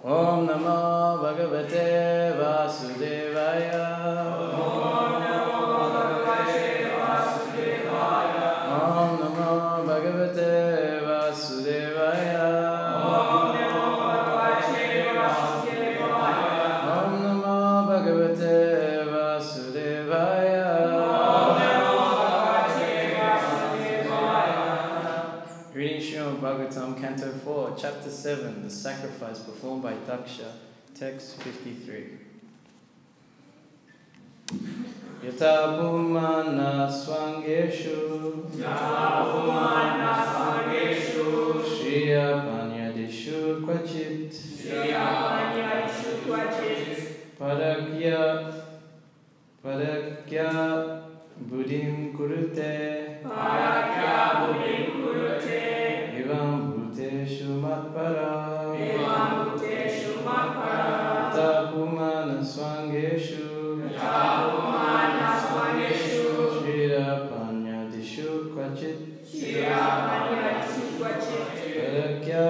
Om Namo Bhagavate Vasudevaya. Om Namo Bhagavate Vasudevaya. Om Namo Bhagavate Vasudevaya. Om Namo Bhagavate Vasudevaya. Reading Śrīmad Bhāgavatam, Canto 4, Chapter 7, The Sacrifice Performed by Daksha, Text 53. Yata Pumana Swangeshu Shriya Panyadishu Kvachit Padakya Buddhim Kurute Evam Bhuteshu Matpara Yata Pumana Swangeshu Shriya Panyadishu Kvachit Padakya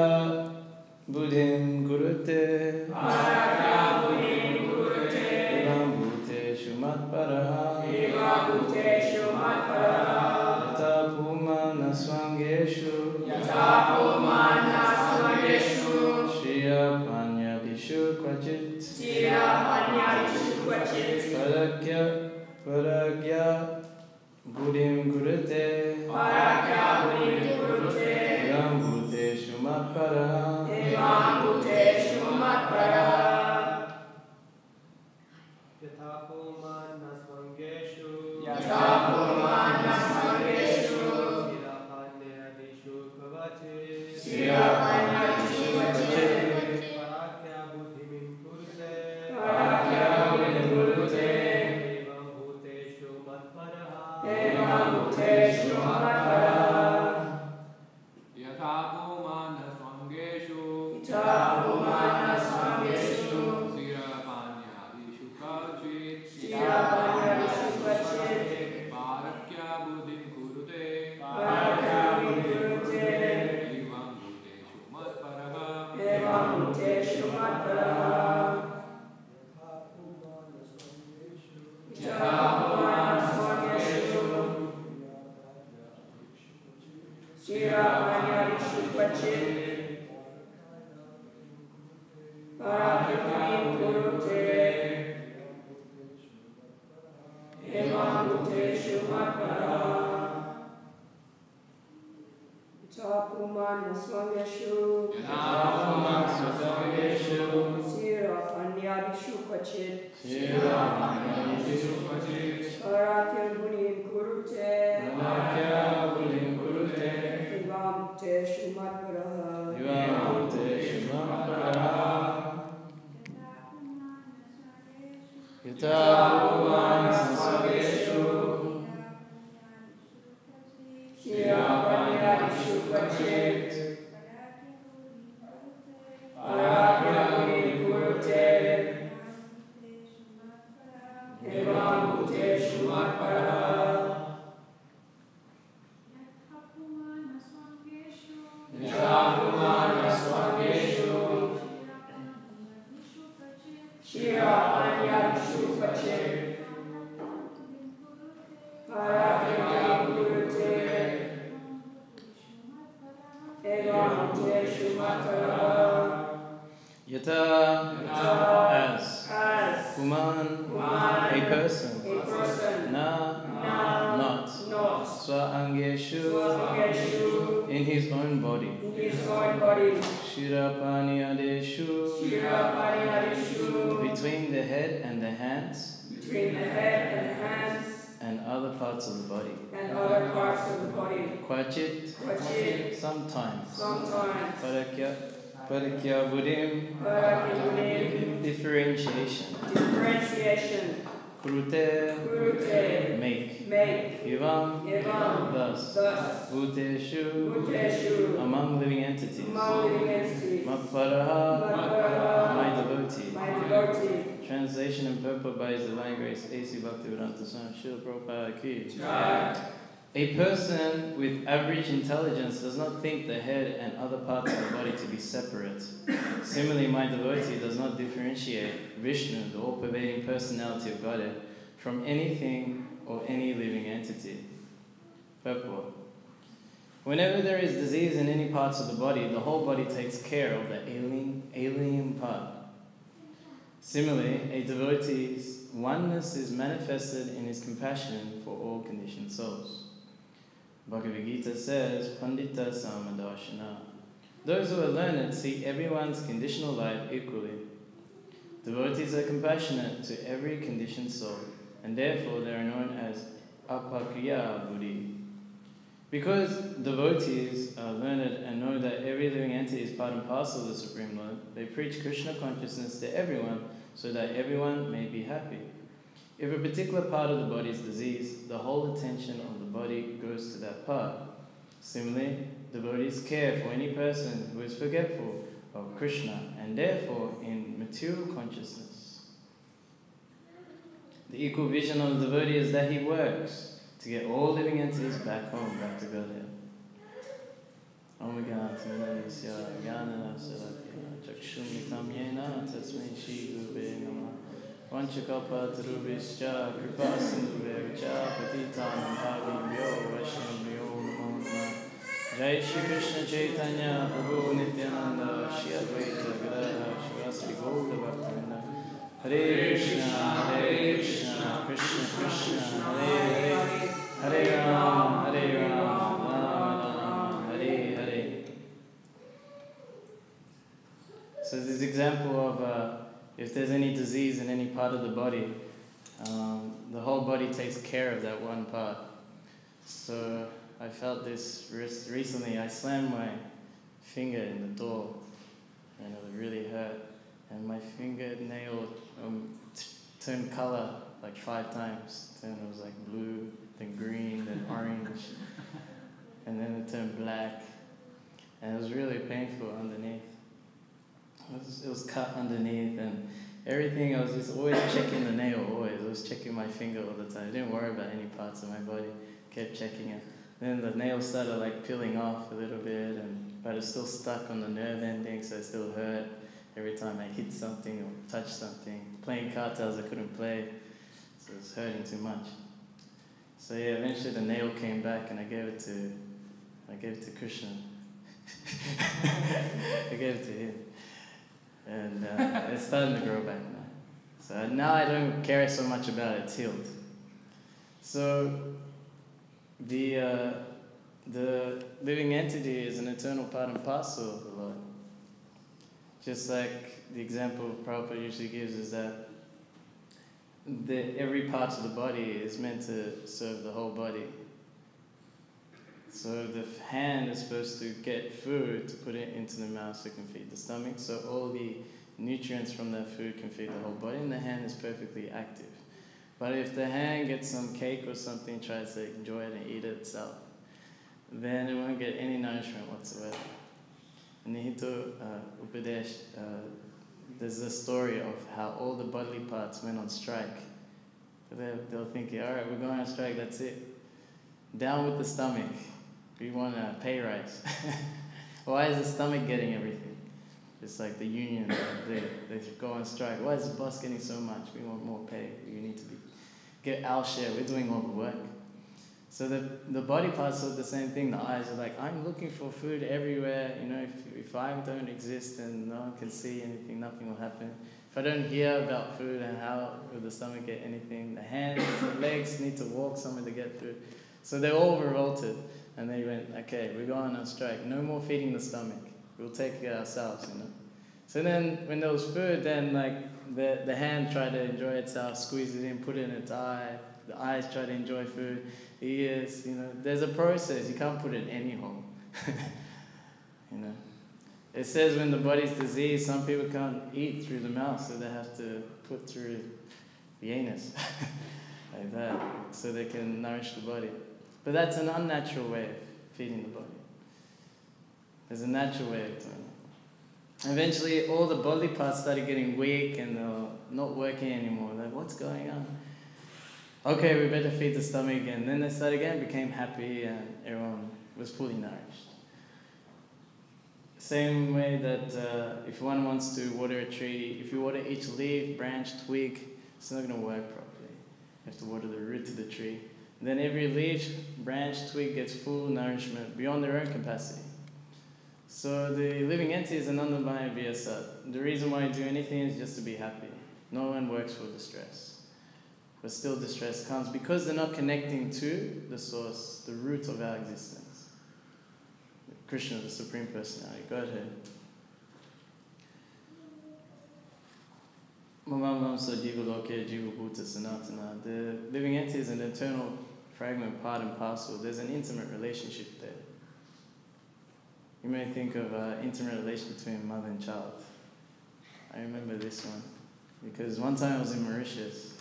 Buddhim Kurute Evam Bhuteshu Matpara Yata Pumana Swangeshu Shriya Panyadishu Kvachit Padakya Buddhim Kurute Evam Bhuteshu Matpara Between the head and the hands and other parts of the body. Kvachit, sometimes. Padakya Buddhim, differentiation. Kurute, make. Evam, thus. Bhuteshu, among living entities. Matparaha, my devotee. Translation and purport by His Divine Grace A.C. Bhaktivedanta Swami Śrīmad Bhāgavatam Ki. A person with average intelligence does not think the head and other parts of the body to be separate. Similarly, my devotee does not differentiate Vishnu, the all-pervading personality of Godhead, from anything or any living entity. Purport. Whenever there is disease in any parts of the body, the whole body takes care of the alien part. Similarly, a devotee's oneness is manifested in his compassion for all conditioned souls. Bhagavad Gita says, Pandita Samadarshana. Those who are learned see everyone's conditional life equally. Devotees are compassionate to every conditioned soul. and therefore they are known as apakriya buddhi. Because devotees are learned and know that every living entity is part and parcel of the Supreme Lord, they preach Krishna consciousness to everyone so that everyone may be happy. If a particular part of the body is diseased, the whole attention of the body goes to that part. Similarly, devotees care for any person who is forgetful of Krishna and therefore in material consciousness. The equal vision of the devotee is that he works to get all living entities back home, back to Godhead. Vanchakalpatarubhischa kripasindhuvevacha patitanam pavibhyo vaishnavyo namo namah. Jai Shri Krishna Chaitanya Prabhu Nityananda Shri Advaita Gadadhara Shivasri Gaura Bhaktivedanta. Hare Krishna, Krishna Krishna, Hare Hare, Hare Rama, Rama Rama, Hare Hare. So this example of if there's any disease in any part of the body, the whole body takes care of that one part. So I felt this recently. I slammed my finger in the door and it really hurt. And my fingernail turned color like 5 times. Then it was like blue, then green, then orange. And then it turned black. And it was really painful underneath. It was cut underneath and everything. I was just always checking the nail, always. I was checking my finger all the time. I didn't worry about any parts of my body. Kept checking it. Then the nail started like peeling off a little bit, but it's still stuck on the nerve ending, so it still hurt every time I hit something or touched something. Playing cartels, I couldn't play, so it was hurting too much. So yeah, eventually the nail came back and I gave it to Krishna. I gave it to him. And it's starting to grow back now. So now I don't care so much about it, it's healed. So the living entity is an eternal part and parcel of the Lord. Just like the example Prabhupada usually gives is that every part of the body is meant to serve the whole body. So the hand is supposed to get food to put it into the mouth so it can feed the stomach. So all the nutrients from that food can feed the whole body, and the hand is perfectly active. But if the hand gets some cake or something, tries to enjoy it and eat it itself, then it won't get any nourishment whatsoever. In the Hindu Upadesh, there's a story of how all the bodily parts went on strike. They'll think, all right, we're going on strike, that's it. Down with the stomach. We want a pay rise. Why is the stomach getting everything? It's like the union, they go on strike. Why is the boss getting so much? We want more pay. We need to get our share. We're doing all the work. So the body parts are the same thing. The eyes are like, I'm looking for food everywhere. You know, if I don't exist and no one can see anything, nothing will happen. If I don't hear about food and how will the stomach get anything, the hands, the legs need to walk somewhere to get food. So they're all revolted. And they went, okay, we're going on strike. No more feeding the stomach. We'll take care ourselves, you know. So then when there was food, then like the hand tried to enjoy itself, squeeze it in, put it in its eye. The eyes try to enjoy food. The ears, you know. There's a process. You can't put it in any hole. You know. It says when the body's diseased, some people can't eat through the mouth, so they have to put through the anus. Like that, so they can nourish the body. But that's an unnatural way of feeding the body. There's a natural way of doing it. Eventually, all the bodily parts started getting weak and they were not working anymore. Like, what's going on? Okay, we better feed the stomach again. Then they started again, became happy, and everyone was fully nourished. Same way that if one wants to water a tree, if you water each leaf, branch, twig, it's not going to work properly. You have to water the root of the tree. And then every leaf, branch, twig gets full nourishment beyond their own capacity. So the living entity is an Anandamaya Vyasat. The reason why you do anything is just to be happy. No one works for distress. But still distress comes because they're not connecting to the source, the root of our existence. Krishna, the Supreme Personality. Go ahead. The living entity is an eternal fragment, part and parcel. There's an intimate relationship there. You may think of an intimate relationship between mother and child. I remember this one because one time I was in Mauritius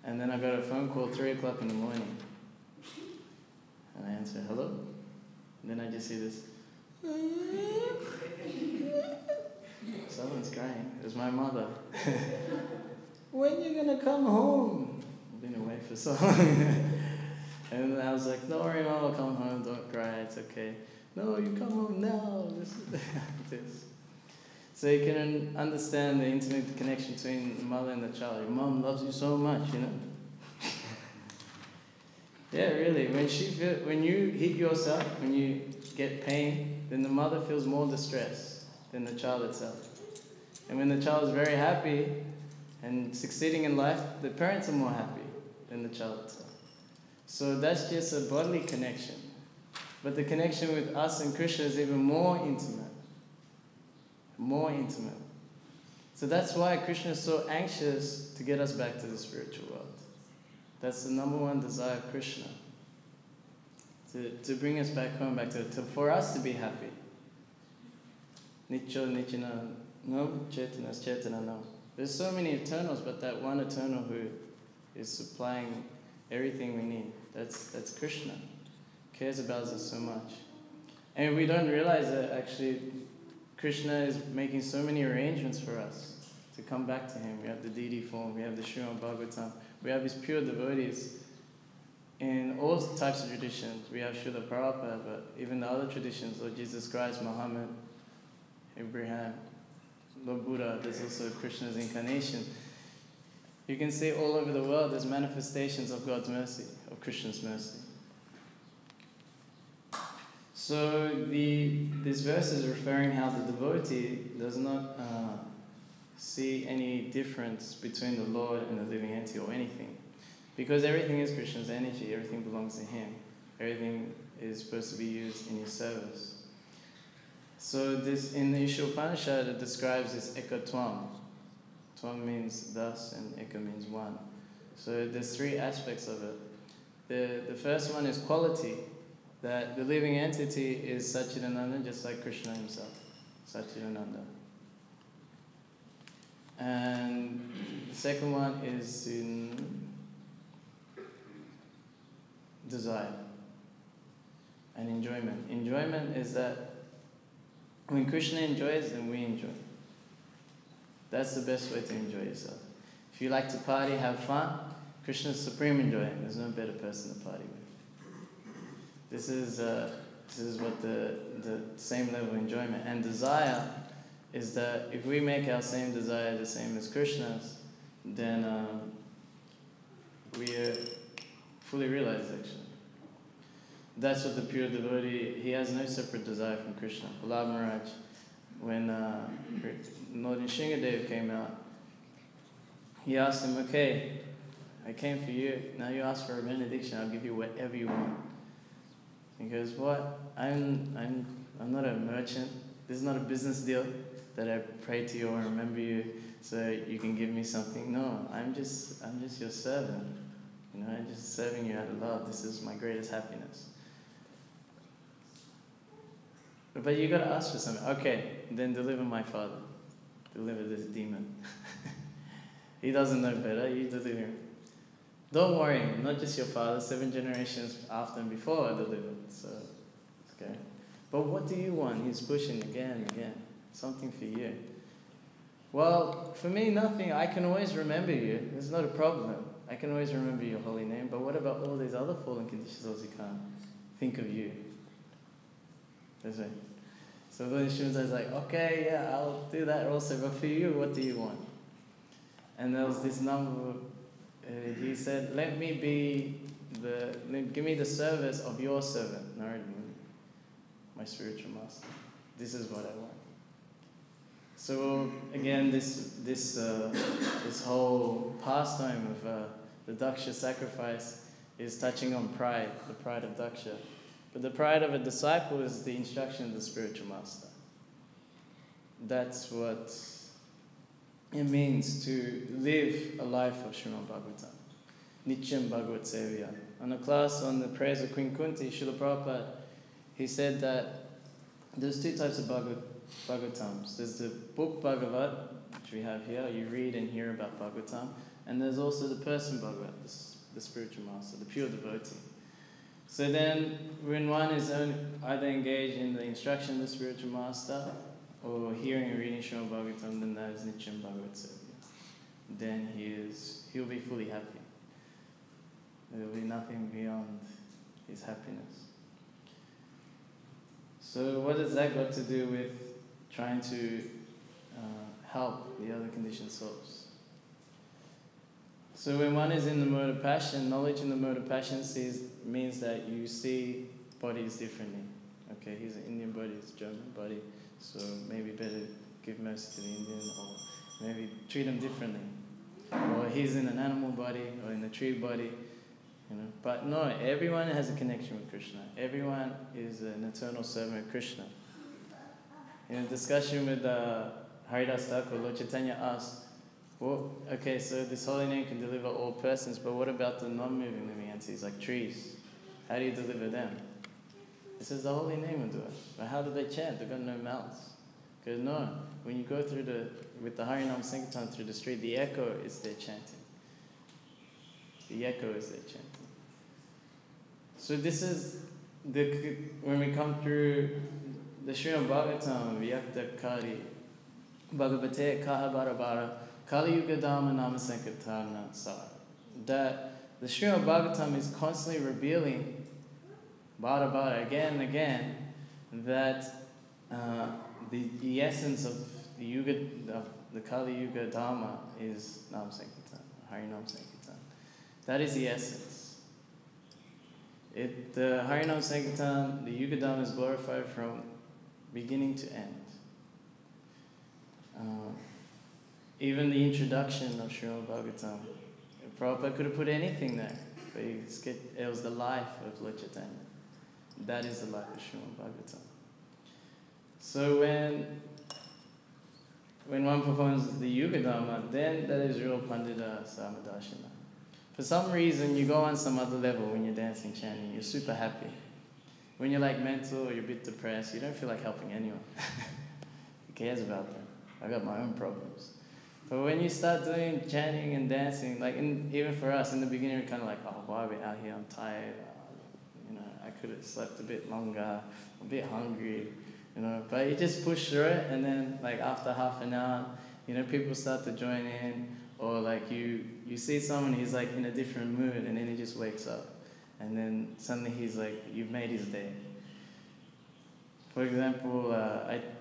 and then I got a phone call 3 o'clock in the morning and I answered, hello? And then I just see this. Someone's crying. It was my mother. When you gonna come home? I've been away for so long. And I was like, don't worry, Mom, I'll come home. Don't cry. It's okay. No, you come home now. This. So you can understand the intimate connection between the mother and the child. Your mom loves you so much, you know. Yeah, really. When you hit yourself, when you get pain, then the mother feels more distress than the child itself. And when the child is very happy and succeeding in life, the parents are more happy than the child itself. So that's just a bodily connection. But the connection with us and Krishna is even more intimate. More intimate. So that's why Krishna is so anxious to get us back to the spiritual world. That's the number one desire of Krishna. To bring us back home, for us to be happy. Nicho, Nichina, no, Chaitana, Chaitana, no. There's so many eternals, but that one eternal who is supplying everything we need, that's Krishna. Cares about us so much. And we don't realize that actually Krishna is making so many arrangements for us to come back to him. We have the deity form, we have the Śrīmad Bhāgavatam, we have his pure devotees in all types of traditions. We have Srila Prabhupada, but even the other traditions, Lord Jesus Christ, Muhammad, Abraham, Lord Buddha, there's also Krishna's incarnation. You can see all over the world there's manifestations of God's mercy, of Krishna's mercy. So this verse is referring how the devotee does not see any difference between the Lord and the living entity or anything. Because everything is Krishna's energy, everything belongs to him. Everything is supposed to be used in his service. So this in the Upanishad it describes this ekatvam. Tvam means thus and eka means one. So there's 3 aspects of it. The first one is quality, that the living entity is Satchidananda, just like Krishna himself, Satchidananda. And the second one is in desire and enjoyment. Enjoyment is that when Krishna enjoys, then we enjoy. That's the best way to enjoy yourself. If you like to party, have fun, Krishna's supreme enjoyment. There's no better person to party with. This is what the same level of enjoyment. And desire is that if we make our same desire the same as Krishna's, then we are fully realized actually. That's what the pure devotee, he has no separate desire from Krishna. Prahlad Maharaj, when Lord Nrsimhadev came out, he asked him, okay, I came for you, now you ask for a benediction, I'll give you whatever you want. He goes, what? I'm not a merchant. This is not a business deal that I pray to you or remember you so you can give me something. No, I'm just your servant. You know, I'm just serving you out of love. This is my greatest happiness. But you gotta ask for something. Okay, then deliver my father. Deliver this demon. He doesn't know better, you deliver him. Don't worry, not just your father, 7 generations after and before are delivered. So, okay. But what do you want? He's pushing again and again. Something for you. Well, for me, nothing. I can always remember you. There's not a problem. I can always remember your holy name. But what about all these other fallen conditions also can't think of you? That's right. So Lord Nrsimhadev was like, okay, yeah, I'll do that also. But for you, what do you want? And there was this number. He said, give me the service of your servant, Narada Muni, my spiritual master. This is what I want. So again, this whole pastime of the Daksha sacrifice is touching on pride, the pride of Daksha. But the pride of a disciple is the instruction of the spiritual master. That's what it means to live a life of Śrīmad Bhāgavatam. Nityam Bhagavat Sevya. On a class on the prayers of Queen Kunti, Srila Prabhupada, he said that there's two types of Bhagavatams. There's the book Bhagavat, which we have here, you read and hear about Bhagavatam, and there's also the person Bhagavat, the spiritual master, the pure devotee. So then, when one is either engaged in the instruction of the spiritual master, or hearing and reading Śrīmad Bhāgavatam, then that is Nityam Bhagavat Sevya. Then he'll be fully happy. There will be nothing beyond his happiness. So what has that got to do with trying to help the other conditioned souls? So when one is in the mode of passion, knowledge in the mode of passion means that you see bodies differently. Okay, he's an Indian body, it's a German body, so maybe better give mercy to the Indian, or maybe treat him differently. Or he's in an animal body, or in a tree body. But no, everyone has a connection with Krishna. Everyone is an eternal servant of Krishna. In a discussion with Haridas Thakur, Lord Chaitanya asked, well, okay, so this holy name can deliver all persons, but what about the non-moving living entities, like trees? How do you deliver them? He says, the holy name will do it. But how do they chant? They've got no mouths. Because no, when you go through with the Harinam Sankirtan through the street, the echo is their chanting. The echo is their chanting. So this is when we come through the Śrīmad Bhāgavatam, Vyaktakari, Bhagavate Kaha Barabara, Kali Yuga Dhamma Nama Sankirtana Sar. That the Śrīmad Bhāgavatam is constantly revealing, Bara again and again, that the essence of the Yuga, the Kali Yuga Dhamma is Nama Sankirtan, Harinam Sankirtan. That is the essence. The Harinam Sankirtan, the Yuga Dhamma is glorified from beginning to end. Even the introduction of Śrīmad Bhāgavatam, Prabhupada could have put anything there, but it was the life of Lord Chaitanya. That is the life of Śrīmad Bhāgavatam. So when one performs the Yuga Dhamma, then that is real Pandita Samadashana. For some reason, you go on some other level when you're dancing, chanting, you're super happy. When you're like mental or you're a bit depressed, you don't feel like helping anyone. Who cares about them? I got my own problems. But when you start doing chanting and dancing, like even for us, in the beginning, we're kind of like, oh, why are we out here? I'm tired. I could have slept a bit longer. I'm a bit hungry. But you just push through it, and then like after half an hour, people start to join in, or like you see someone, he's like in a different mood, and then he just wakes up, and then suddenly he's like, you've made his day. For example,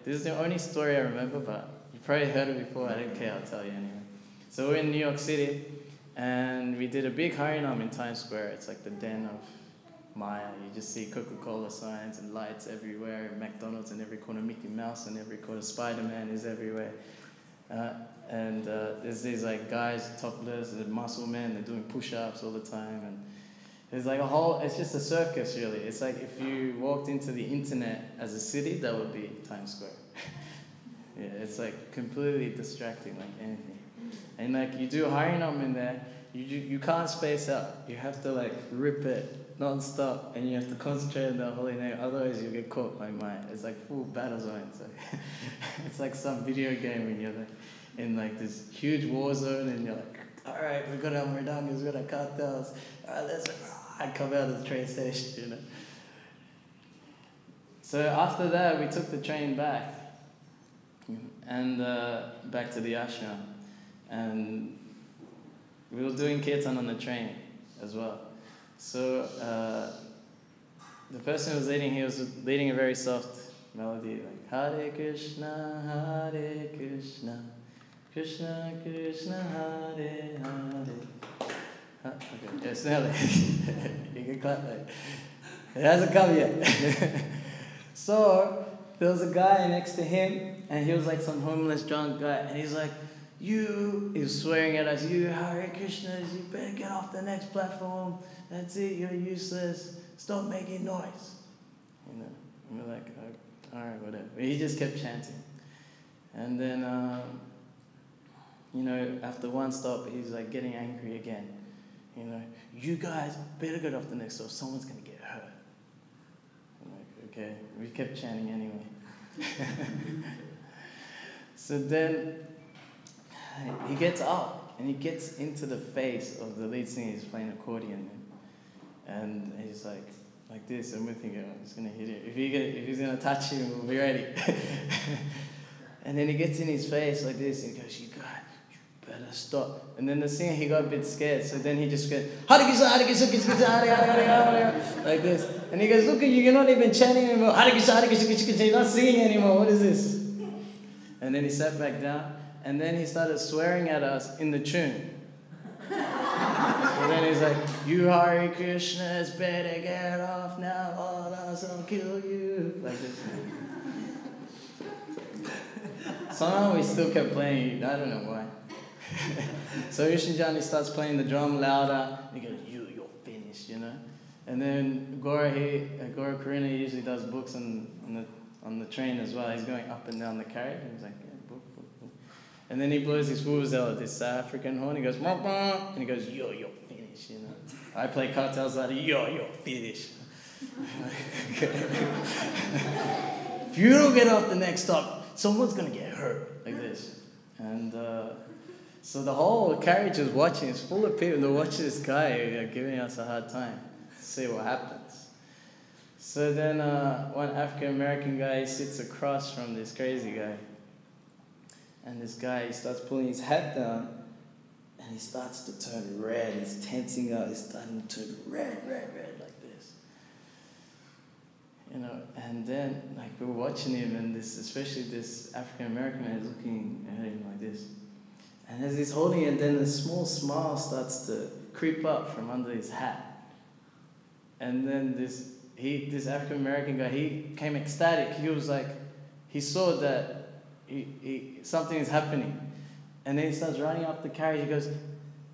this is the only story I remember, but you probably heard it before. I don't care, I'll tell you anyway. So we're in New York City, and we did a big Harinam in Times Square. It's like the den of Maya. You just see Coca-Cola signs and lights everywhere, and McDonald's in every corner, Mickey Mouse in every corner, Spider-Man is everywhere. And there's these like guys, topless, the muscle men, they're doing push-ups all the time, and there's like it's just a circus really. It's like if you walked into the internet as a city, that would be Times Square. Yeah, it's like completely distracting, like anything. And like you do Harinam in there, you can't space out. You have to like rip it non-stop, and you have to concentrate on the holy name, otherwise you get caught by mind. It's like full battle zone. It's like some video game when you're like in like this huge war zone, and you're like, all right, we've got our Mridangas, we've got our cartels, all right, let's come out of the train station, So after that, we took the train back, and back to the ashram, and we were doing kirtan on the train as well. So the person who was leading, he was leading a very soft melody, like Hare Krishna, Krishna Krishna, Hare Hare. Okay, yes, now you can clap that. It hasn't come yet. So there was a guy next to him, and he was like some homeless drunk guy, and he's like, he was swearing at us, you Hare Krishnas, you better get off the next platform. That's it, you're useless. Stop making noise. And we're like, all right, whatever. He just kept chanting. And then you know, after one stop, he's like getting angry again. You know, you guys better get off the next stop, someone's going to get hurt. I'm like, okay, we kept chanting anyway. So then he gets up and he gets into the face of the lead singer. He's playing accordion. And he's like this, and we're thinking, oh, he's going to hit him. If he's going to touch him, we'll be ready. And then he gets in his face like this, and he goes, you better stop. And then the singer, he got a bit scared, so then he just goes, Hare Krishna, Hare Krishna, Krishna Krishna, Hare Hare, Hare Hare, like this. And he goes, look at you, you're not even chanting anymore. Hare Krishna, Hare Krishna, Krishna Krishna, you're not singing anymore. What is this? And then he sat back down, and then he started swearing at us in the tune. And then he's like, you Hare Krishnas better get off now, or else I'll kill you. Like this. Somehow we still kept playing, I don't know why. So Ishinjani starts playing the drum louder, and he goes, you're finished, you know. And then Gora Karina usually does books on the train as well. He's going up and down the carriage, and he's like, yeah, book. And then he blows his vuvuzela, this South African horn, he goes, and he goes, you're finished, you know. I play cartels like, you're finished. If you don't get off the next stop, someone's going to get hurt, like this. And so the whole carriage is watching. It's full of people. They're watching this guy giving us a hard time to see what happens. So then one African-American guy sits across from this crazy guy. And this guy, he starts pulling his hat down, and he starts to turn red. He's tensing up. He's starting to turn red, like this. You know, and then, like, we're watching him, and especially this African-American man is looking at him like this. And as he's holding it, then a small smile starts to creep up from under his hat. And then this African-American guy, he came ecstatic. He was like, he saw that something is happening. And then he starts running up the carriage. He goes,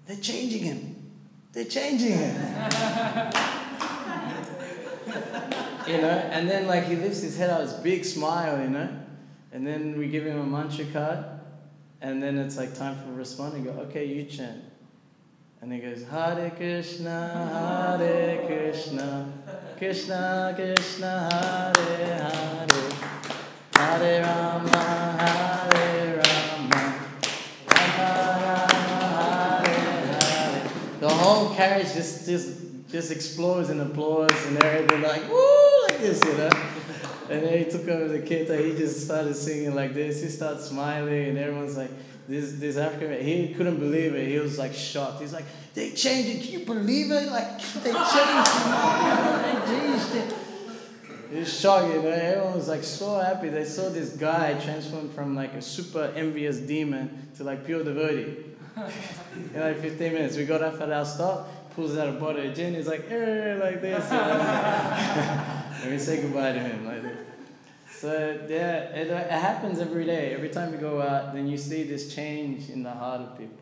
they're changing him. They're changing him. You know, and then like he lifts his head out, this big smile, you know. And then we give him a mantra card. And then it's like time for a response. And go, okay, you chant. And he goes, Hare Krishna, Hare Krishna, Krishna Krishna, Hare Hare, Hare Rama, Hare Rama, Rama Rama, Hare Hare. The whole carriage just explodes in applause, and everything like, woo, like this, you know. And then he took over the kirtan, he just started singing like this. He started smiling, and everyone's like, this African, he couldn't believe it. He was like shocked. He's like, they changed it. Can you believe it? Like, they changed it. He was shocked, you know. Everyone was like so happy. They saw this guy transform from like a super envious demon to like pure devotee. In like 15 minutes, we got off at our stop, pulls out a bottle of gin. He's like, like this. You know? And we say goodbye to him like this. So yeah, it happens every day. Every time we go out, then you see this change in the heart of people.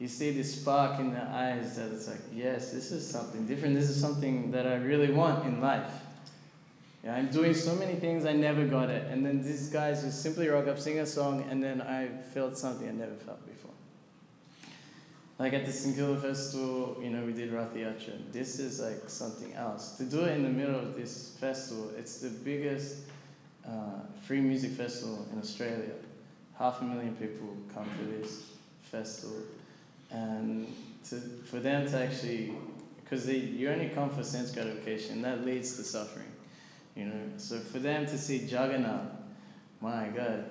You see this spark in their eyes that it's like, yes, this is something different. This is something that I really want in life. Yeah, I'm doing so many things, I never got it. And then these guys just simply rock up, sing a song, and then I felt something I never felt before. Like at the Sinkila Festival, you know, we did Bhaktivedanta. This is like something else. To do it in the middle of this festival, it's the biggest free music festival in Australia. 500,000 people come to this festival. And for them to actually, because you only come for sense gratification, that leads to suffering. You know, so for them to see Jagannath, my God,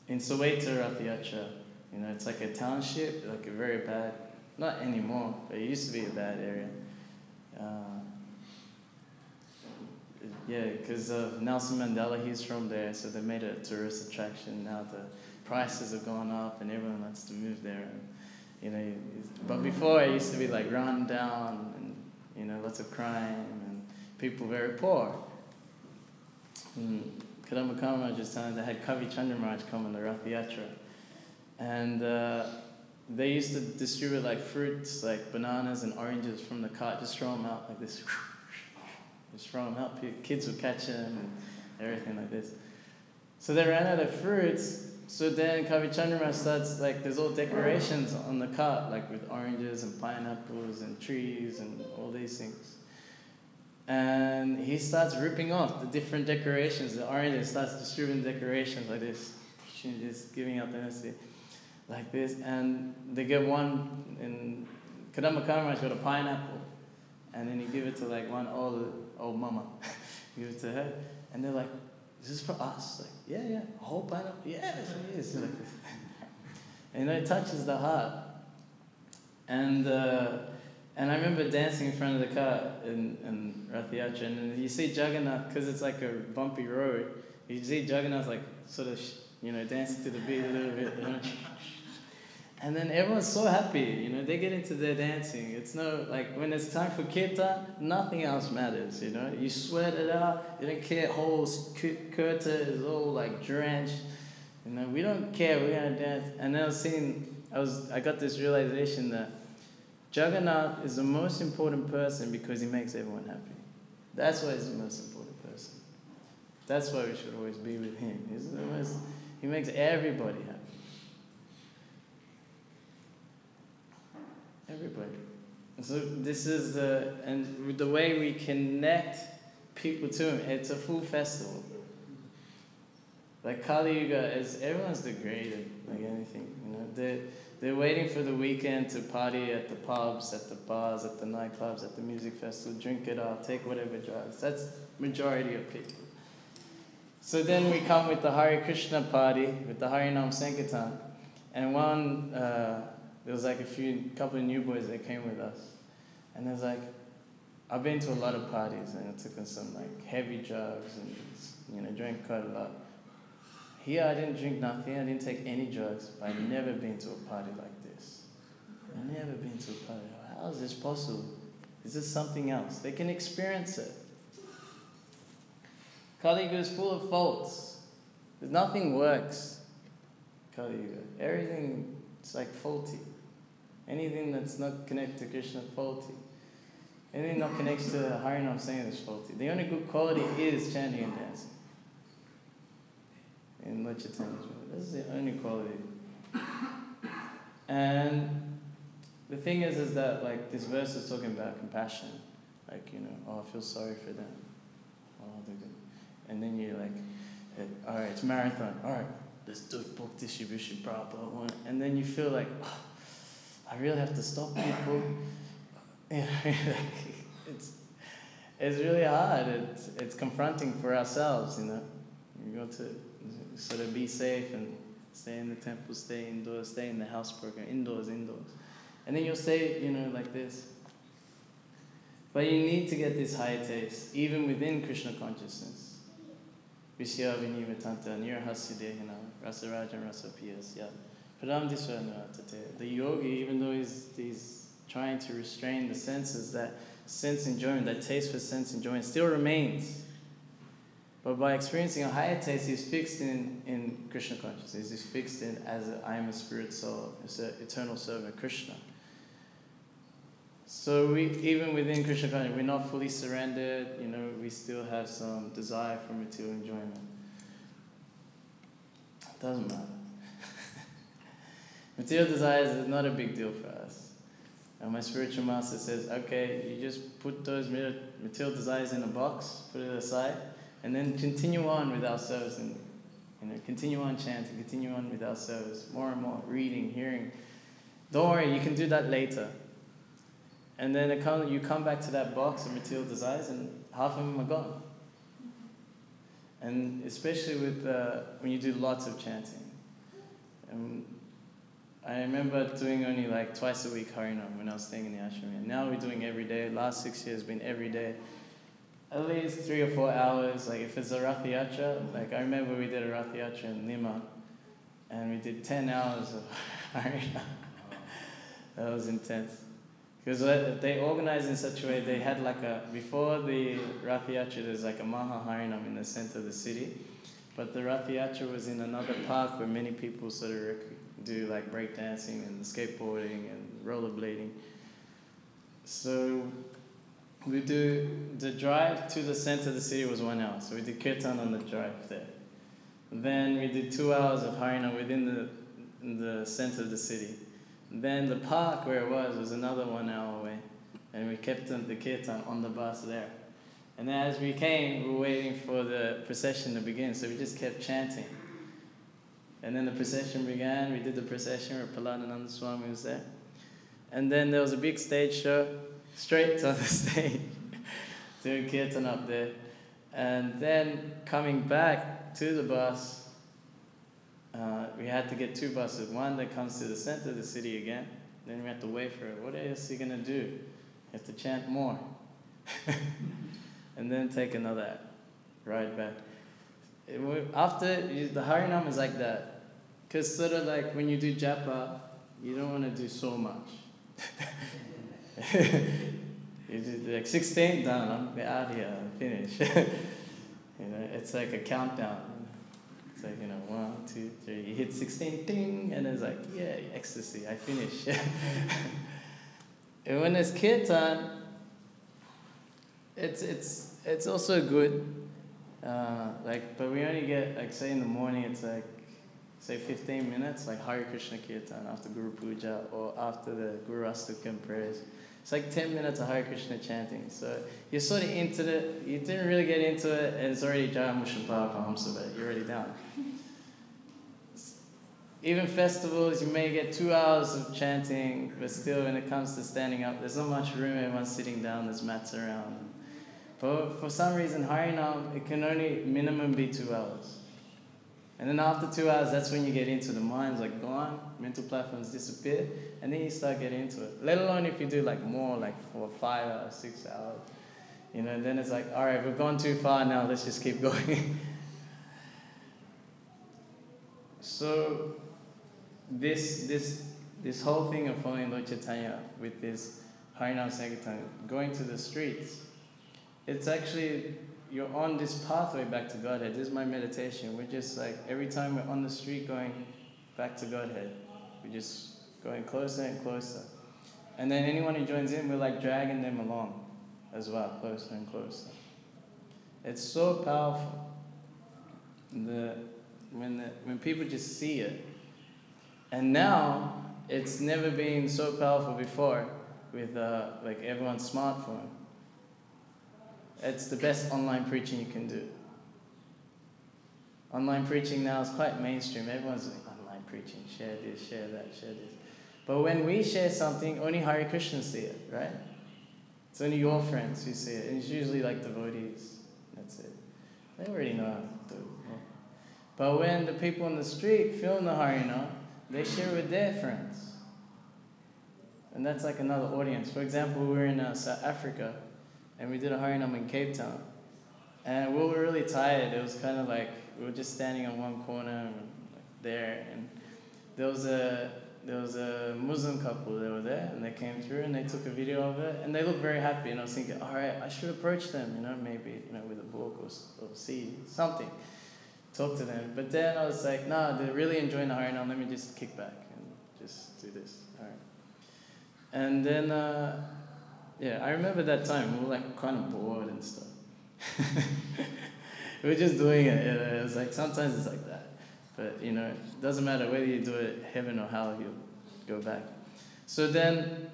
in Soweto, Bhaktivedanta, you know, it's like a township, like a very bad, not anymore, but it used to be a bad area. Yeah, because Nelson Mandela, he's from there, so they made it a tourist attraction. Now the prices have gone up and everyone wants to move there. And, you know, but before it used to be like run down and, you know, lots of crime and people very poor. Kadamba Kamaraj was telling they had Kavi Chandramaraj come on the Rath Yatra. And they used to distribute like fruits, like bananas and oranges from the cart, just throw them out like this. Just throw them out, kids would catch them and everything like this. So they ran out of fruits, So then Kavichandra starts, like, there's all decorations on the cart, like with oranges and pineapples and trees and all these things. And he starts ripping off the different decorations, the oranges, starts distributing decorations like this, just giving out the message like this. And they get one, and Kadamba Kamaraj got a pineapple, and then he give it to like one old mama, give it to her, and they're like, "Is this for us?" Like, yeah, a whole pineapple, yeah, it is. Like this. And it touches the heart. And I remember dancing in front of the car in Rath Yatra, and you see Jagannath, because it's like a bumpy road, you see Jagannath like sort of, dancing to the beat a little bit, And then everyone's so happy, they get into their dancing. It's no, like when it's time for kirtan, nothing else matters, You sweat it out, you don't care, whole kurta is all like drenched, we don't care, we're gonna dance. And then I got this realization that Jagannath is the most important person because he makes everyone happy. That's why he's the most important person. That's why we should always be with him. He makes everybody happy. Everybody. So this is the way we connect people to him. It's a full festival. Like Kali Yuga, everyone's degraded, like anything. They're waiting for the weekend to party at the pubs, at the bars, at the nightclubs, at the music festival, drink it all, take whatever drugs. That's majority of people. So then we come with the Hare Krishna party, with the Harinam Sankirtan, and there was like a couple of new boys that came with us. And there's like, I've been to a lot of parties and I took on some like heavy drugs and, drank quite a lot. Here I didn't drink nothing, I didn't take any drugs, but I've never been to a party like this. I've never been to a party. How is this possible? Is this something else? They can experience it. Kali Yuga is full of faults. Nothing works. Kali Yuga. Everything is like faulty. Anything that's not connected to Krishna is faulty. Anything not connected to Harinam saying is faulty. The only good quality is chanting and dancing. In Lord Chaitanya's way. This is the only quality. And the thing is that like this verse is talking about compassion. Like, I feel sorry for them. Oh, they're good. And then you're like, alright, it's marathon. Alright, let's do book distribution, Prabhupada. And then you feel like, I really have to stop people. It's really hard. It's confronting for ourselves, You got to sort of be safe and stay in the temple, stay indoors, stay in the house program, indoors. And then you'll stay, like this. But you need to get this high taste, even within Krishna consciousness. Vishya Vinivatanta, Nirhasidehina, Rasa Raja, Rasa Piyas, Padam Disvanatate. The yogi, even though he's trying to restrain the senses, that sense enjoyment, that taste for sense enjoyment still remains. But by experiencing a higher taste, he's fixed in Krishna consciousness. He's fixed in as I am a spirit soul, as an eternal servant of Krishna. So even within Krishna consciousness, we're not fully surrendered. We still have some desire for material enjoyment. It doesn't matter. Material desires is not a big deal for us. And my spiritual master says, okay, you just put those material desires in a box, put it aside, and then continue on with our service, and continue on chanting, continue on with our service, more and more, reading, hearing. Don't worry, you can do that later. And then you come back to that box of material desires, and half of them are gone. And especially when you do lots of chanting. I remember doing only like twice a week Harinam when I was staying in the ashram. And now we're doing every day. Last 6 years been every day. At least 3 or 4 hours. Like if it's a Rath Yatra, like I remember we did a Rath Yatra in Lima, and we did 10 hours of Harinam. That was intense. Because they organized in such a way, they had like before the Rath Yatra, there's like a Maha Harinam in the center of the city. But the Rath Yatra was in another park where many people sort of do like breakdancing and skateboarding and rollerblading. So we do, the drive to the center of the city was 1 hour. So we did kirtan on the drive there. Then we did 2 hours of Harinam within the center of the city. Then the park where it was another 1 hour away. And we kept the kirtan on the bus there. And then as we came, we were waiting for the procession to begin, so we just kept chanting. And then the procession began, we did the procession where Harinamananda Swami was there. And then there was a big stage show, straight to the stage, doing kirtan up there. And then coming back to the bus, we had to get 2 buses. One that comes to the center of the city again, then we had to wait for it. What else are you gonna do? You have to chant more. And then take another ride back. After, the Harinam is like that. Because sort of like when you do japa, you don't want to do so much. You do like 16, done, I'm out here, I'm finished. It's like a countdown. It's like, 1, 2, 3, you hit 16, ding, and it's like, yeah, ecstasy, I finished. And when it's kirtan, it's also good, but we only get, like, say in the morning, it's like, say 15 minutes, like Hare Krishna Kirtan after Guru Puja or after the Guru Astakam prayers. It's like 10 minutes of Hare Krishna chanting. So you're sort of into it, you didn't really get into it, and it's already Jaya Mushampara Pahamsabha, you're already down. Even festivals, you may get 2 hours of chanting, but still when it comes to standing up, there's not much room, everyone's sitting down, there's mats around. But for some reason, Harinam, it can only minimum be 2 hours. And then after 2 hours, that's when you get into the mind's like gone, mental platforms disappear, and then you start getting into it. Let alone if you do like more, like 4, 5 hours, 6 hours. Then it's like, all right, we've gone too far now, let's just keep going. So this whole thing of following Lord Chaitanya with this Harinam Sankirtan, going to the streets, it's actually, you're on this pathway back to Godhead. This is my meditation. We're just like, every time we're on the street going back to Godhead, we're just going closer and closer. And then anyone who joins in, we're like dragging them along as well, closer and closer. It's so powerful. When people just see it. And now, it's never been so powerful before with like everyone's smartphone. It's the best online preaching you can do. Online preaching now is quite mainstream. Everyone's doing online preaching. Share this, share that, share this. But when we share something, only Hare Krishna see it, right? It's only your friends who see it. And it's usually like devotees. That's it. They already know how to do it. Yeah. But when the people on the street film the Harinam, they share with their friends. And that's like another audience. For example, we were in South Africa, and we did a Harinam in Cape Town. And we were really tired. It was kind of like, we were just standing on one corner and there. And there was a Muslim couple that were there, and they came through and they took a video of it. And they looked very happy. And I was thinking, all right, I should approach them, maybe, with a book or seed, something. Talk to them. But then I was like, nah, they're really enjoying the Harinam. Let me just kick back and just do this. All right. And then, I remember that time, we were like kind of bored and stuff. We were just doing it. It was like, sometimes it's like that. But, it doesn't matter whether you do it heaven or hell, you'll go back. So then,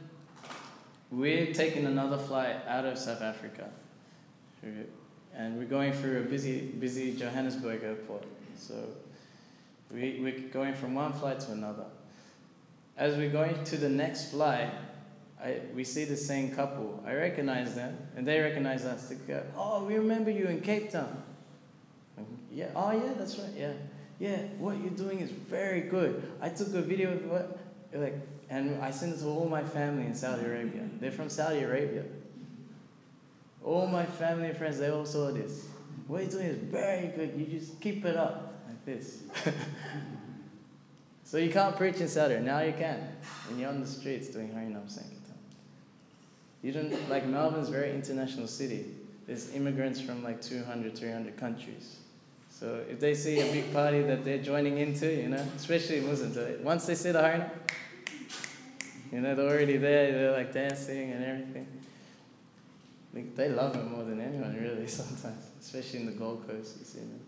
we're taking another flight out of South Africa. And we're going through a busy Johannesburg airport. So we're going from one flight to another. As we're going to the next flight, we see the same couple. I recognize them, and they recognize us. They go, oh, we remember you in Cape Town. Yeah, oh yeah, that's right, yeah. Yeah, what you're doing is very good. I took a video of what, and I sent it to all my family in Saudi Arabia. They're from Saudi Arabia. All my family and friends, they all saw this. What you're doing is very good. You just keep it up like this. So you can't preach in Saudi Arabia. Now you can. When you're on the streets doing Harinam Sankirtan. You don't, like Melbourne's a very international city. There's immigrants from like 200, 300 countries. So if they see a big party that they're joining into, especially Muslims, once they see the Harinam, they're already there, they're like dancing and everything. They love it more than anyone, really, sometimes, especially in the Gold Coast, you see them.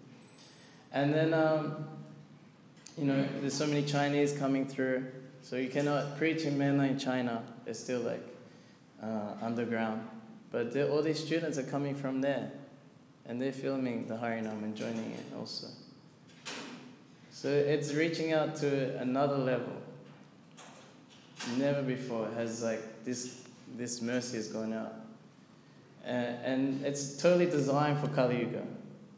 And then, you know, there's so many Chinese coming through, so you cannot preach in mainland China. It's still like underground. But all these students are coming from there, and they're filming the Harinam and joining it also. So it's reaching out to another level. Never before has like this mercy has gone out. And it's totally designed for Kali Yuga,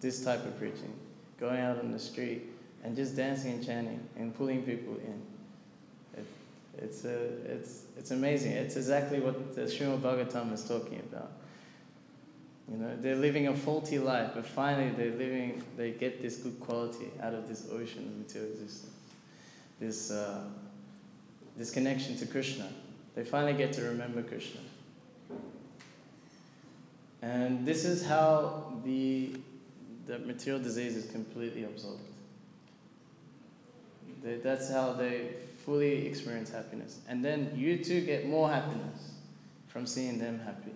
this type of preaching. Going out on the street and just dancing and chanting and pulling people in. It's amazing. It's exactly what the Śrīmad Bhāgavatam is talking about. You know, they're living a faulty life, but finally they get this good quality out of this ocean of material existence. This connection to Krishna. They finally get to remember Krishna. And this is how the material disease is completely absorbed. That's how they fully experience happiness. And then you too get more happiness from seeing them happy.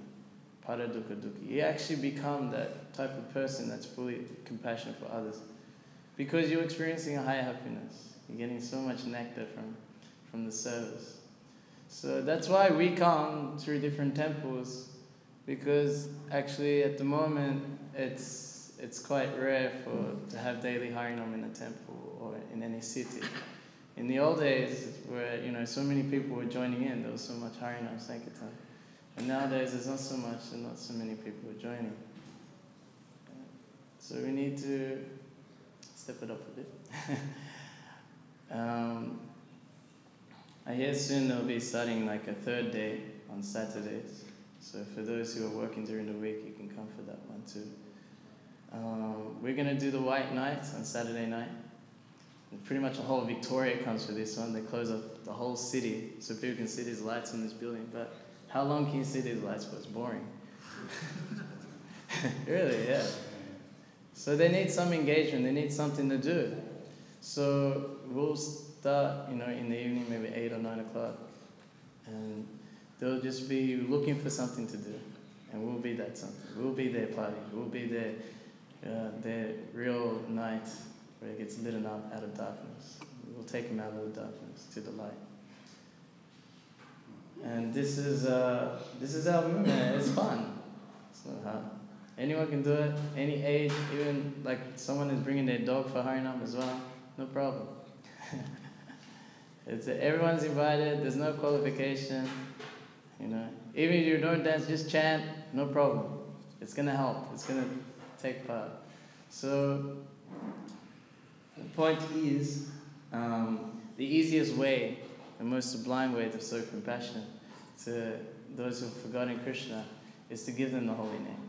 Para dukkha dukkhi. You actually become that type of person that's fully compassionate for others. Because you're experiencing a higher happiness. You're getting so much nectar from the service. So that's why we come through different temples, because actually at the moment it's quite rare to have daily Harinam in a temple or in any city. In the old days, where so many people were joining in, there was so much Harinam Sankirtan. And nowadays there's not so much and not so many people are joining. So we need to step it up a bit. I hear soon they'll be starting like a third day on Saturdays. So for those who are working during the week, you can come for that one too. We're going to do the White Night on Saturday night. And pretty much the whole Victoria comes for this one. They close up the whole city so people can see these lights in this building. But how long can you see these lights for? It's boring. Really, yeah. So they need some engagement. They need something to do. So we'll start, in the evening, maybe 8 or 9 o'clock. And they'll just be looking for something to do. And we'll be that something. We'll be their party. We'll be their real night where it gets lit up out of darkness. We'll take them out of the darkness to the light. And this is our movement. It's fun. It's not hard. Anyone can do it, any age, even like someone is bringing their dog for Harinam as well. No problem. Everyone's invited. There's no qualification. Even if you don't dance, just chant. No problem. It's gonna help. It's gonna take part. So the point is, the easiest way, the most sublime way to show compassion to those who've forgotten Krishna is to give them the holy name.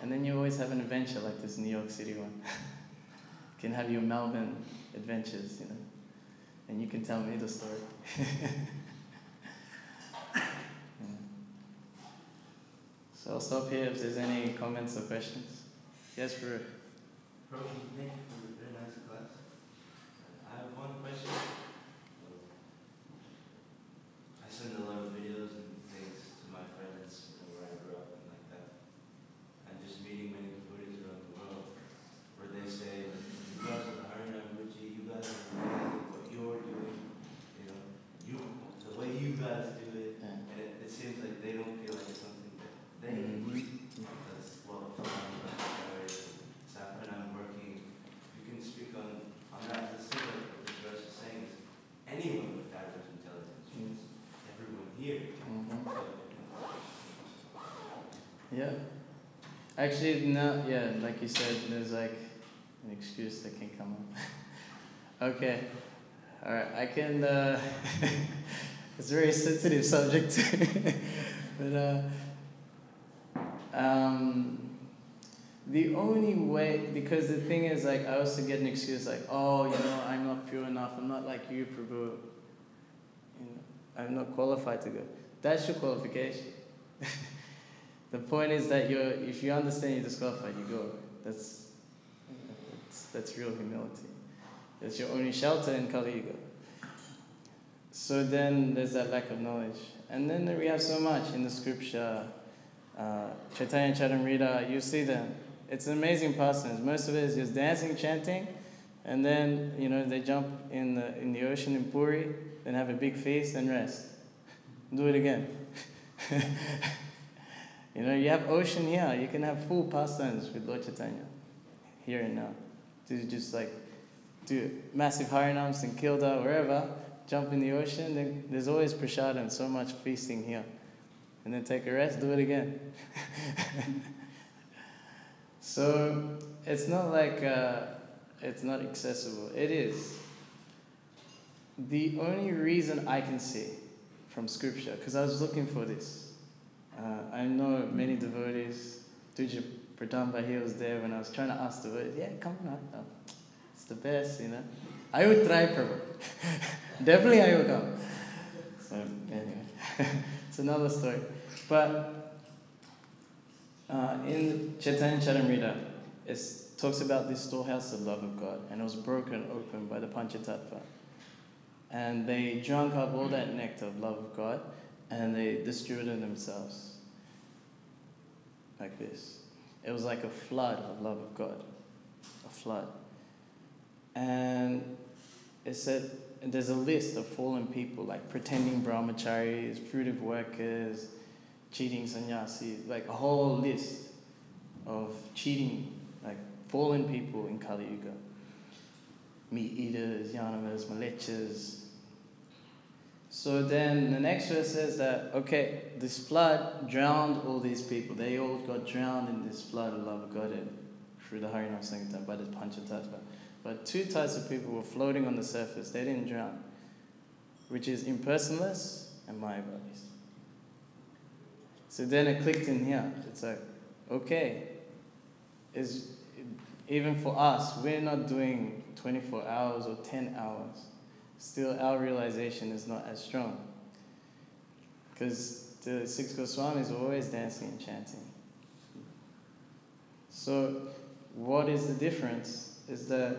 And then you always have an adventure like this New York City one. You can have your Melbourne adventures, and you can tell me the story. Yeah. So I'll stop here if there's any comments or questions. Yes, Ruth. Prabhupada, thank you for a very nice class. I have one question. I send a lot of videos and things to my friends where I grew up and like that. I'm just meeting many devotees around the world where they say, you guys are the Harinam Ruchi, you guys are amazing, what you're doing, the way you guys do it, and it seems like they don't feel like it's something that they need. Because, well, and I'm working, you can speak on that. The thing that the verse is saying is anyone with average intelligence, means everyone here. Yeah. Actually, no, yeah, like you said, there's like an excuse that can come up. Okay. All right, I can, it's a very sensitive subject, but, the only way, because the thing is, like, I also get an excuse, like, oh, I'm not pure enough, I'm not like you, Prabhu. I'm not qualified to go. That's your qualification. The point is that if you understand you're disqualified, you go. That's real humility. That's your only shelter in Kali Yuga. So then there's that lack of knowledge. And then we have so much in the scripture. Chaitanya Charitamrita, you see them. It's an amazing pastimes. Most of it is just dancing, chanting, and then, you know, they jump in the ocean in Puri, then have a big feast and rest. Do it again. You know, you have ocean here. You can have full pastimes with Lord Chaitanya, here and now. To just like do massive harinams in Kilda, wherever, jump in the ocean, then there's always prasadam, so much feasting here. And then take a rest, do it again. So it's not like it's not accessible. It is. The only reason I can see from scripture, because I was looking for this. I know many devotees. Tuja Pradamba, he was there when I was trying to ask devotees, yeah, come on, it's the best, you know. I would try, Prabhu. Definitely I will come. So anyway, it's another story. But in Chaitanya Charitamrita, it talks about this storehouse of love of God, and it was broken open by the Panchatattva. And they drank up all that nectar of love of God, and they distributed themselves like this. It was like a flood of love of God, a flood. And it said, there's a list of fallen people, like pretending brahmacharis, fruitive workers, cheating sannyasis, like a whole list of cheating, like fallen people in Kali Yuga. Meat eaters, yanamas, malechas. So then the next verse says that, okay, this flood drowned all these people. They all got drowned in this flood of love of God through the Harinam Sankirtan by the Panchatattva. But two types of people were floating on the surface. They didn't drown, which is impersonalists and Mayavadis. So then it clicked in here. It's like, okay, even for us, we're not doing 24 hours or 10 hours. Still, our realization is not as strong. Because the 6 Goswamis were always dancing and chanting. So, what is the difference? Is that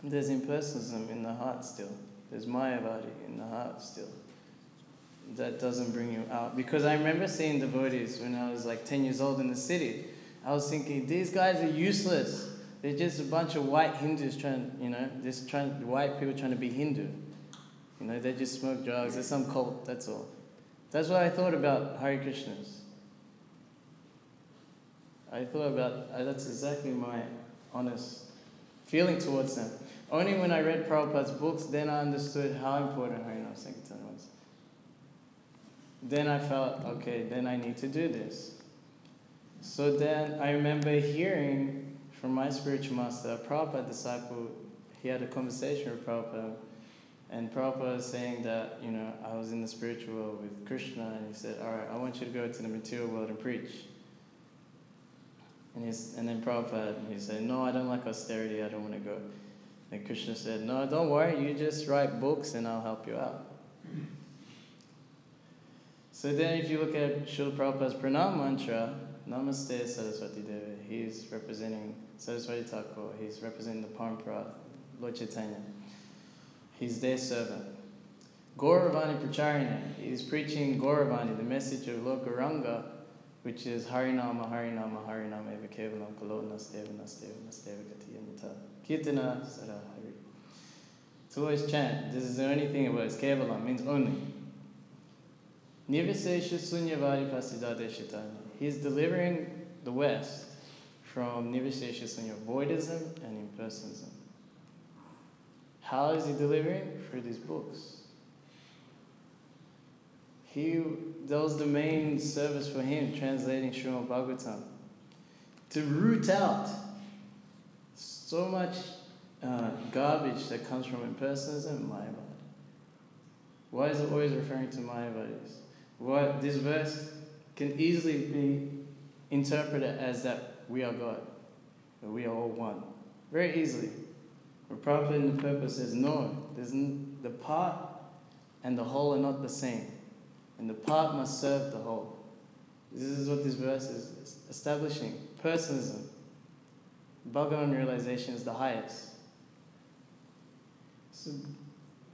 there's impersonalism in the heart still. There's Mayavadi in the heart still. That doesn't bring you out. Because I remember seeing devotees when I was like 10 years old in the city. I was thinking, these guys are useless. They're just a bunch of white Hindus white people trying to be Hindu. You know, they just smoke drugs. There's some cult, that's all. That's what I thought about Hare Krishnas. That's exactly my honest feeling towards them. Only when I read Prabhupada's books, then I understood how important Harinam Sankirtan was. Then I felt, okay, then I need to do this. So then I remember hearing from my spiritual master, a Prabhupada disciple, he had a conversation with Prabhupada, and Prabhupada was saying that, you know, I was in the spiritual world with Krishna, and he said, all right, I want you to go to the material world and preach. And then Prabhupada, he said, no, I don't like austerity, I don't want to go. And Krishna said, no, don't worry, you just write books and I'll help you out. So then if you look at Srila Prabhupada's pranam mantra, Namaste Saraswati Devi, he's representing Saraswati Thakur, he's representing the Parampara, Lord Chaitanya. He's their servant. Gauravani Pracharine, he's preaching Gauravani, the message of Lord Gauranga, which is Harinama, Harinama, Harinama, Eva Kevalam, Kalona, Steva, Nasteva, Nasteva, Katiyamita, Kirtana, Sara, Hari. To always chant, this is the only thing about it, Kevalam, means only. Nirvisesha Sunyavadi Pasidade Shaitanya. He's delivering the West from Nirvisesha Sunya, voidism and impersonalism. How is he delivering? Through these books. That was the main service for him, translating Śrīmad Bhāgavatam. To root out so much garbage that comes from impersonalism and Mayavada. Why is it always referring to Mayavadis? This verse can easily be interpreted as that we are God, that we are all one. Very easily. But Prabhupada in the purpose says, no, the part and the whole are not the same. And the part must serve the whole. This is what this verse is establishing. Personalism. Bhagavan realization is the highest. So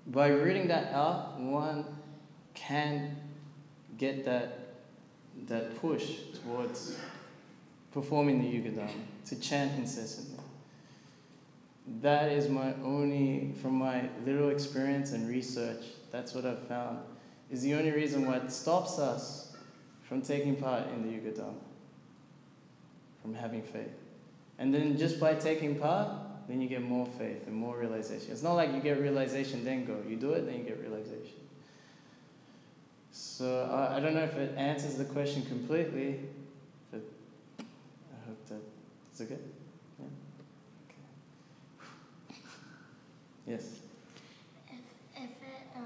by rooting that out, one can get that that push towards performing the Yuga Dharma, to chant incessantly. That is from my little experience and research, that's what I've found, is the only reason what stops us from taking part in the Yuga Dharma, from having faith. And then just by taking part, then you get more faith and more realization. It's not like you get realization, then go. You do it, then you get realization. So I don't know if it answers the question completely, but I hope that it's okay. Yeah? Okay. Yes? If a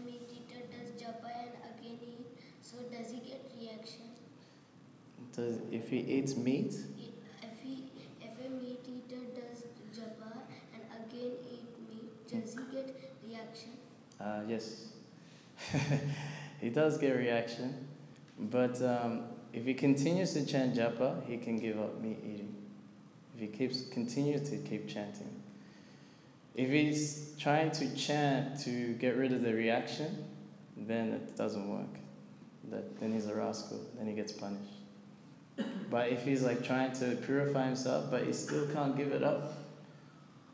meditator does japa and again eat, so does he get reaction? If he eats meat? If a meditator does japa and again eat meat, does he get reaction? Yes. He does get reaction, but if he continues to chant japa, he can give up meat eating. If he continues to keep chanting. If he's trying to chant to get rid of the reaction, then it doesn't work. Then he's a rascal, then he gets punished. But if he's like trying to purify himself, but he still can't give it up,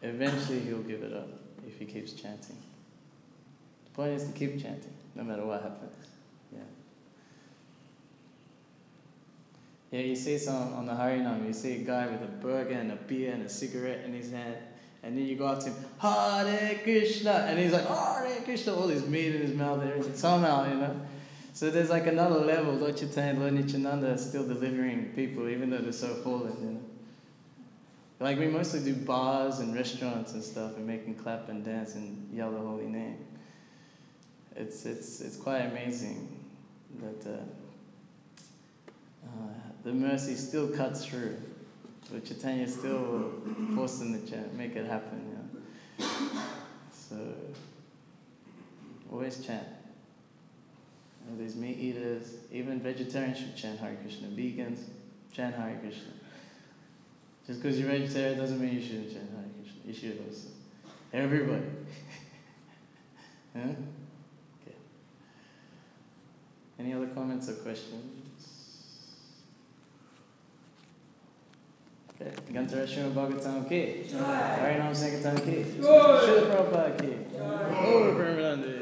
eventually he'll give it up if he keeps chanting. The point is to keep chanting, no matter what happens. Yeah. Yeah, you see on the Harinam, you see a guy with a burger and a beer and a cigarette in his hand, and then you go up to him, Hare Krishna, and he's like, Hare Krishna, all this meat in his mouth there, somehow, you know. So there's like another level. Lord Chaitanya, Lord Nityananda are still delivering people, even though they're so fallen, you know. Like we mostly do bars and restaurants and stuff and make them clap and dance and yell the holy name. It's quite amazing that the mercy still cuts through. Lord Chaitanya still forced them to chant, make it happen, you know. So always chant. There's meat eaters, even vegetarians should chant Hare Krishna. Vegans, chant Hare Krishna. Just because you're vegetarian doesn't mean you shouldn't chant Hare Krishna. You should also. Everybody. Huh? Okay. Any other comments or questions? Okay. Gantara Śrīmad Bhāgavatam ki. Harinam Sankirtan ki. Śrīla Prabhupada ki. Brahmachari Ashram.